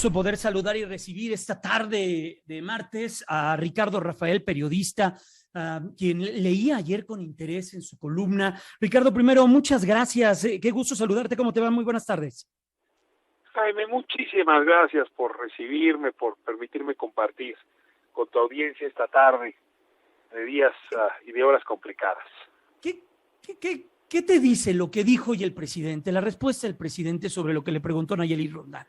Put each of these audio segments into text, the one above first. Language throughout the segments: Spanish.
Poder saludar y recibir esta tarde de martes a Ricardo Rafael, periodista, quien leía ayer con interés en su columna. Ricardo, primero, muchas gracias. Qué gusto saludarte. ¿Cómo te va? Muy buenas tardes. Jaime, muchísimas gracias por recibirme, por permitirme compartir con tu audiencia esta tarde de días y de horas complicadas. ¿Qué te dice lo que dijo hoy el presidente, la respuesta del presidente sobre lo que le preguntó Nayeli Rondán?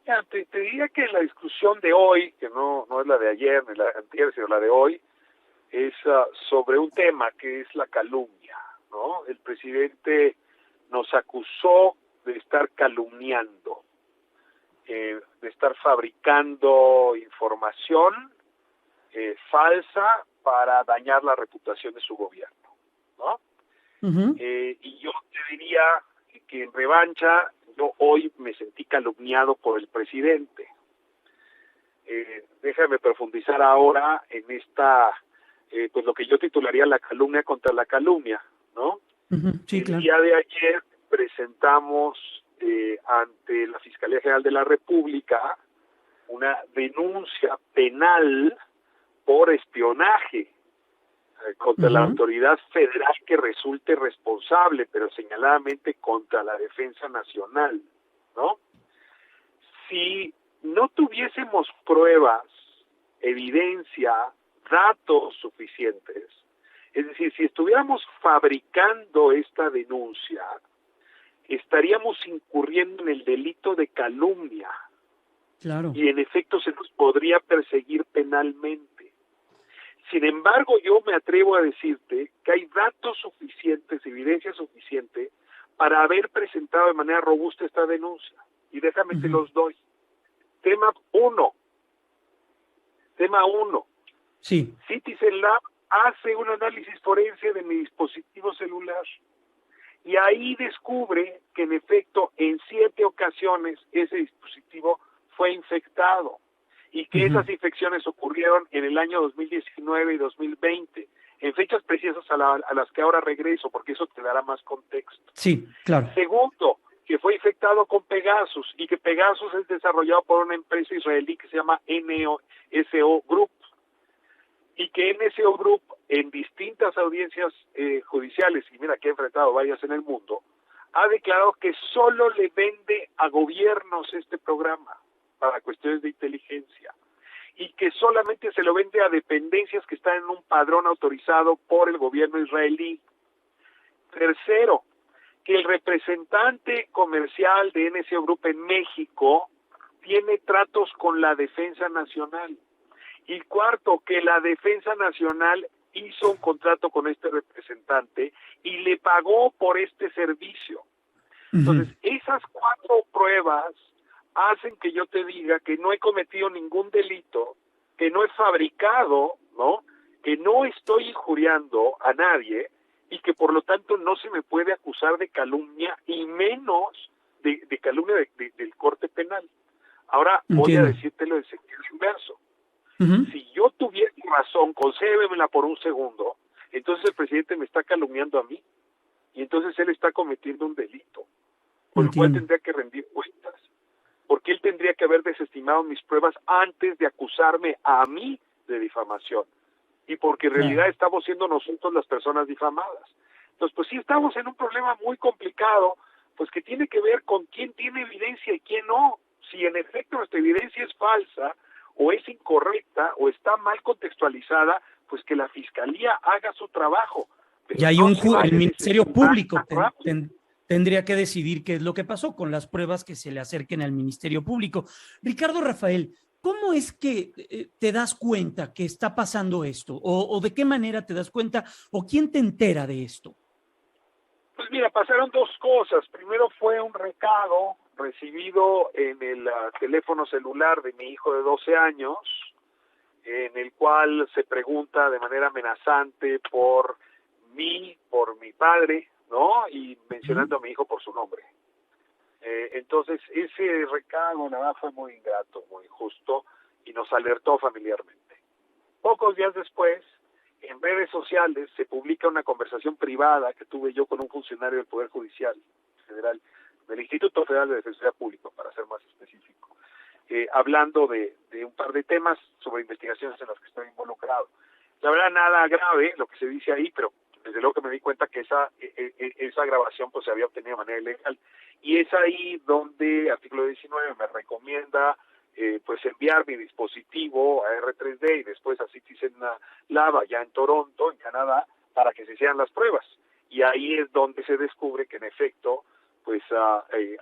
Ya, te diría que la discusión de hoy, que no es la de ayer ni la de antier, sino la de hoy, es sobre un tema que es la calumnia, ¿no? El presidente nos acusó de estar calumniando, de estar fabricando información falsa para dañar la reputación de su gobierno, ¿no? Uh-huh. Y yo te diría que en revancha yo hoy me sentí calumniado por el presidente. Déjame profundizar ahora en esta, pues lo que yo titularía la calumnia contra la calumnia, ¿no? Uh-huh. Sí, el claro. día de ayer presentamos ante la Fiscalía General de la República una denuncia penal por espionaje contra la autoridad federal que resulte responsable, pero señaladamente contra la defensa nacional, ¿no? Si no tuviésemos pruebas, evidencia, datos suficientes, es decir, si estuviéramos fabricando esta denuncia, estaríamos incurriendo en el delito de calumnia. Claro. Y en efecto se nos podría perseguir penalmente. Sin embargo, yo me atrevo a decirte que hay datos suficientes, evidencia suficiente para haber presentado de manera robusta esta denuncia. Y déjame te los doy. Tema 1. Sí. Citizen Lab hace un análisis forense de mi dispositivo celular y ahí descubre que en efecto en 7 ocasiones ese dispositivo fue infectado y que esas infecciones ocurrieron en el año 2019 y 2020, en fechas precisas a las que ahora regreso, porque eso te dará más contexto. Sí, claro. Segundo, que fue infectado con Pegasus y que Pegasus es desarrollado por una empresa israelí que se llama NSO Group y que NSO Group en distintas audiencias judiciales, y mira que ha enfrentado varias en el mundo, ha declarado que solo le vende a gobiernos este programa para cuestiones de inteligencia y que solamente se lo vende a dependencias que están en un padrón autorizado por el gobierno israelí. Tercero, que el representante comercial de NSO Group en México tiene tratos con la Defensa Nacional. Y cuarto, que la Defensa Nacional hizo un contrato con este representante y le pagó por este servicio. Entonces, esas 4 pruebas hacen que yo te diga que no he cometido ningún delito, que no he fabricado, ¿no? Que no estoy injuriando a nadie y que por lo tanto no se me puede acusar de calumnia y menos de calumnia del corte penal. Ahora voy a decírtelo en sentido inverso. Si yo tuviera razón, concédemela por un segundo, entonces el presidente me está calumniando a mí y entonces él está cometiendo un delito, por el cual tendría que rendir cuentas, porque él tendría que haber desestimado mis pruebas antes de acusarme a mí de difamación y porque en realidad estamos siendo nosotros las personas difamadas. Entonces, pues sí estamos en un problema muy complicado, pues que tiene que ver con quién tiene evidencia y quién no. Si en efecto nuestra evidencia es falsa, o es incorrecta, o está mal contextualizada, pues que la Fiscalía haga su trabajo. Pero y hay no el Ministerio Público tendría que decidir qué es lo que pasó con las pruebas que se le acerquen al Ministerio Público. Ricardo Rafael, ¿cómo es que te das cuenta que está pasando esto? ¿O de qué manera te das cuenta? ¿O quién te entera de esto? Pues mira, pasaron 2 cosas. Primero fue un recado recibido en el teléfono celular de mi hijo de 12 años, en el cual se pregunta de manera amenazante por mi padre, ¿no? Y mencionando a mi hijo por su nombre. Entonces, ese recado, la verdad, fue muy ingrato, muy injusto, y nos alertó familiarmente. Pocos días después, en redes sociales se publica una conversación privada que tuve yo con un funcionario del Poder Judicial Federal del Instituto Federal de Defensoría Pública, para ser más específico, hablando de un par de temas sobre investigaciones en las que estoy involucrado. La verdad, nada grave lo que se dice ahí, pero desde luego que me di cuenta que esa grabación pues se había obtenido de manera ilegal, y es ahí donde artículo 19 me recomienda pues enviar mi dispositivo a R3D y después a Citizen Lab allá en Toronto, en Canadá, para que se hicieran las pruebas. Y ahí es donde se descubre que en efecto pues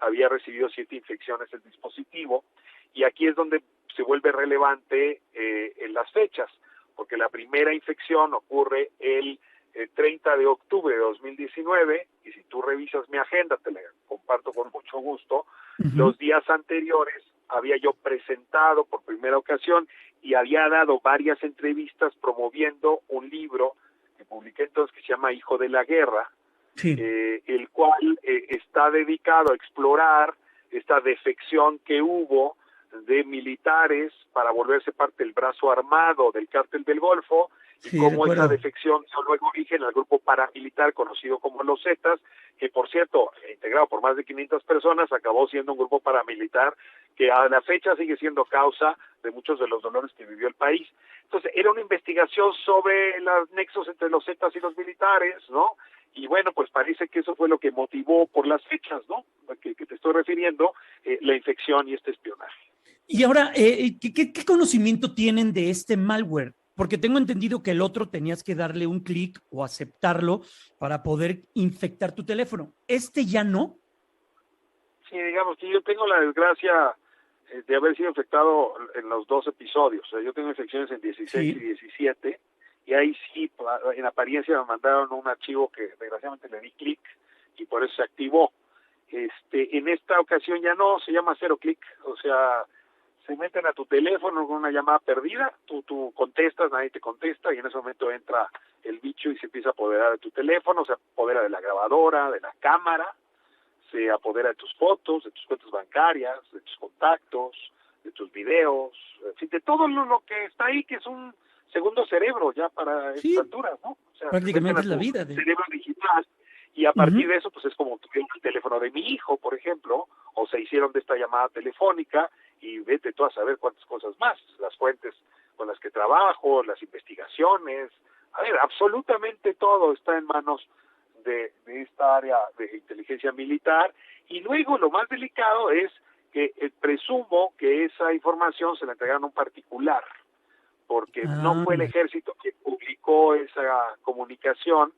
había recibido 7 infecciones el dispositivo, y aquí es donde se vuelve relevante en las fechas, porque la primera infección ocurre el 30 de octubre de 2019, y si tú revisas mi agenda, te la comparto con mucho gusto, los días anteriores había yo presentado por primera ocasión y había dado varias entrevistas promoviendo un libro que publiqué entonces que se llama Hijo de la Guerra, sí, el cual está dedicado a explorar esta defección que hubo de militares para volverse parte del brazo armado del Cártel del Golfo, y sí, cómo esa recuerdo. defección dio luego origen al grupo paramilitar conocido como los Zetas, que por cierto, integrado por más de 500 personas, acabó siendo un grupo paramilitar que a la fecha sigue siendo causa de muchos de los dolores que vivió el país. Entonces, era una investigación sobre los nexos entre los Zetas y los militares, ¿no? Y bueno, pues parece que eso fue lo que motivó por las fechas, ¿no?, que te estoy refiriendo, la infección y este espionaje. Y ahora, ¿qué conocimiento tienen de este malware? Porque tengo entendido que el otro tenías que darle un clic o aceptarlo para poder infectar tu teléfono. ¿Este ya no? Sí, digamos que yo tengo la desgracia de haber sido infectado en los 2 episodios. O sea, yo tengo infecciones en 16 y 17, y ahí sí, en apariencia me mandaron un archivo que desgraciadamente le di clic y por eso se activó. En esta ocasión ya no, se llama 0 clic, o sea, se meten a tu teléfono con una llamada perdida, tú contestas, nadie te contesta, y en ese momento entra el bicho y se empieza a apoderar de tu teléfono, se apodera de la grabadora, de la cámara, se apodera de tus fotos, de tus cuentas bancarias, de tus contactos, de tus videos, en fin, de todo lo que está ahí, que es un segundo cerebro ya para Sí, estas alturas, ¿no? O sea, se meten prácticamente a es la tu vida. cerebro digital, y a partir de eso, pues es como tuvieron el teléfono de mi hijo, por ejemplo, o se hicieron de esta llamada telefónica, y vete tú a saber cuántas cosas más, las fuentes con las que trabajo, las investigaciones, a ver, absolutamente todo está en manos de esta área de inteligencia militar. Y luego lo más delicado es que presumo que esa información se la entregaron a un particular, porque no fue el ejército quien publicó esa comunicación,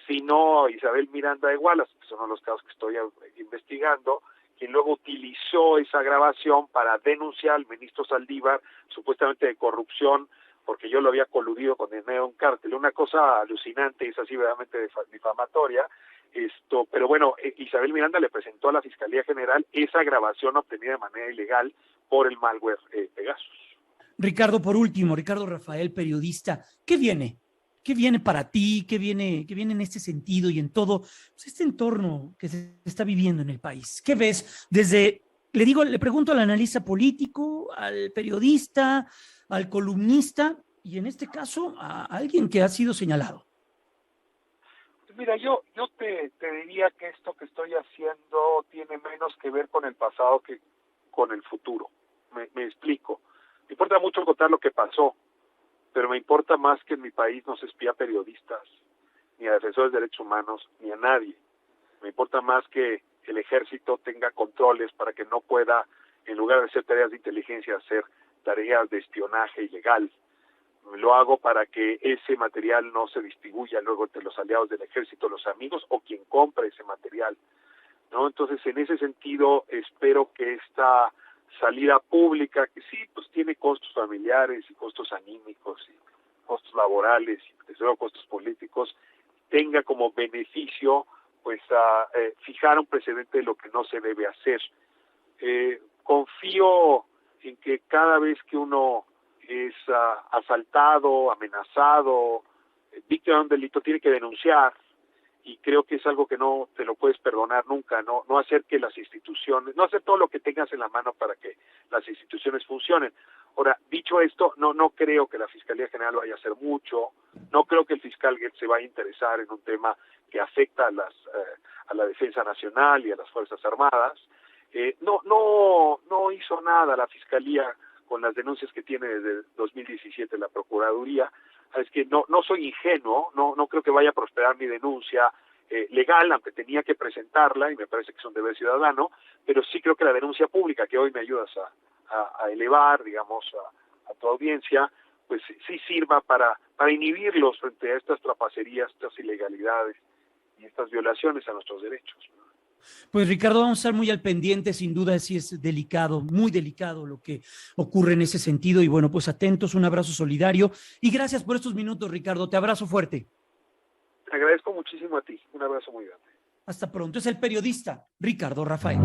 sino Isabel Miranda de Wallace, que son uno de los casos que estoy investigando, quien luego utilizó esa grabación para denunciar al ministro Saldívar, supuestamente de corrupción, porque yo lo había coludido con el de un cártel. Una cosa alucinante, es así verdaderamente difamatoria. Pero bueno, Isabel Miranda le presentó a la Fiscalía General esa grabación obtenida de manera ilegal por el malware Pegasus. Ricardo, por último, Ricardo Rafael, periodista, ¿qué viene? ¿Qué viene para ti? ¿Qué viene en este sentido y en todo pues, este entorno que se está viviendo en el país? ¿Qué ves desde, le pregunto al analista político, al periodista, al columnista y en este caso a alguien que ha sido señalado? Mira, yo te diría que esto que estoy haciendo tiene menos que ver con el pasado que con el futuro. Me explico. Me importa mucho contar lo que pasó, pero me importa más que en mi país no se espía a periodistas, ni a defensores de derechos humanos, ni a nadie. Me importa más que el ejército tenga controles para que no pueda, en lugar de hacer tareas de inteligencia, hacer tareas de espionaje ilegal. Lo hago para que ese material no se distribuya luego entre los aliados del ejército, los amigos o quien compre ese material, ¿no? Entonces, en ese sentido, espero que esta salida pública, que sí, pues tiene costos familiares y costos anímicos y costos laborales y desde luego costos políticos, tenga como beneficio pues a fijar un precedente de lo que no se debe hacer. Confío en que cada vez que uno es asaltado, amenazado, víctima de un delito, tiene que denunciar, y creo que es algo que no te lo puedes perdonar nunca, no hacer que las instituciones, no hacer todo lo que tengas en la mano para que las instituciones funcionen. Ahora, dicho esto, no creo que la Fiscalía General vaya a hacer mucho, no creo que el fiscal se vaya a interesar en un tema que afecta a la Defensa Nacional y a las Fuerzas Armadas. No hizo nada la Fiscalía con las denuncias que tiene desde 2017 la Procuraduría. Es que no soy ingenuo, no creo que vaya a prosperar mi denuncia legal, aunque tenía que presentarla, y me parece que es un deber ciudadano, pero sí creo que la denuncia pública que hoy me ayudas a elevar, digamos, a tu audiencia, pues sí sirva para inhibirlos frente a estas trapacerías, estas ilegalidades y estas violaciones a nuestros derechos, ¿no? Pues Ricardo, vamos a estar muy al pendiente, sin duda sí es delicado, muy delicado lo que ocurre en ese sentido y bueno, pues atentos, un abrazo solidario y gracias por estos minutos, Ricardo, te abrazo fuerte. Te agradezco muchísimo a ti, un abrazo muy grande. Hasta pronto, es el periodista Ricardo Rafael.